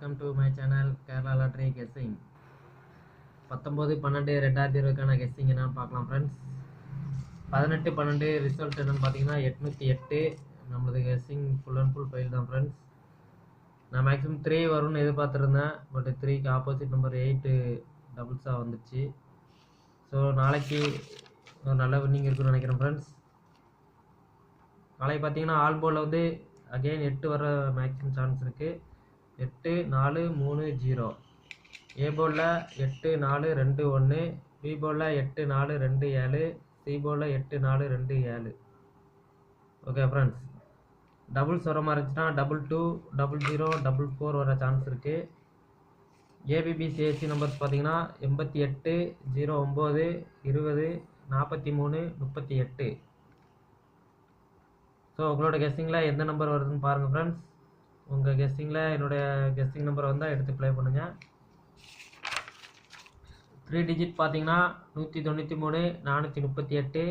Welcome to my channel Kerala lottery guessing. 19/12/2020க்கான guessing என்னன்னு பார்க்கலாம் ஃப்ரெண்ட்ஸ். 18/12 ரிசல்ட் என்னன்னு பார்த்தீங்கன்னா 808. நம்மளது guessing full and full fail தான் ஃப்ரெண்ட்ஸ். நான் மேக்ஸிமம் 3 வரும்னு எதிர்பார்த்துருந்தேன், பட் 3க்கு ஆப்போசிட் நம்பர் 8 டபுள்ஸாக வந்துச்சு. ஸோ நாளைக்கு ஒரு நல்ல வின்னிங் இருக்குன்னு நினைக்கிறேன் ஃப்ரெண்ட்ஸ். நாளைக்கு பார்த்தீங்கன்னா ஆல் போர்டில் வந்து அகெயின் 8 வர மேக்ஸிமம் சான்ஸ் இருக்குது. 8 4 3 0. ஏ போர்டில் 8 4 2 1, பி போர்டில் 8 4 2 7, சி போர்டில் 8 4 2 7. ஓகே ஃப்ரெண்ட்ஸ், டபுள்ஸ் வர மாதிரி இருந்துச்சுன்னா 22 00 44 வர சான்ஸ் இருக்குது. ஏபிபிசிஎஸ்சி நம்பர்ஸ் பார்த்தீங்கன்னா 88 09 20 43 38. ஸோ உங்களோட கெஸ்ஸிங்கில் எந்த நம்பர் வருதுன்னு பாருங்கள் ஃப்ரெண்ட்ஸ். உங்கள் கெஸ்ஸிங்கில் என்னுடைய கெஸ்ஸிங் நம்பர் வந்தால் எடுத்து ப்ளே பண்ணுங்கள். 3 டிஜிட் பார்த்தீங்கன்னா 193 438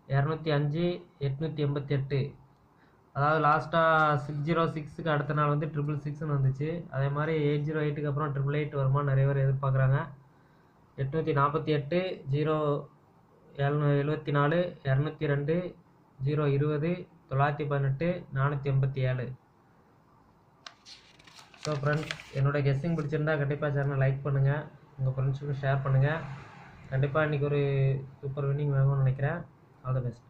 205 888. அதாவது லாஸ்ட்டாக 606க்கு அடுத்த நாள் வந்து 666ன்னு வந்துச்சு. அதே மாதிரி 808க்கு அப்புறம் 888 வருமா நிறைய பேர் எதிர்பார்க்குறாங்க. 848 0 74 202 0 20 918 487. ஸோ ஃப்ரெண்ட்ஸ், என்னோட கெஸ்ஸிங் பிடிச்சிருந்தா கண்டிப்பாக சேனலை லைக் பண்ணுங்கள், உங்கள் ஃப்ரெண்ட்ஸுக்கும் ஷேர் பண்ணுங்கள். கண்டிப்பாக இன்றைக்கி ஒரு சூப்பர் வின்னிங் வாங்கணும்னு நினைக்கிறேன். All the best.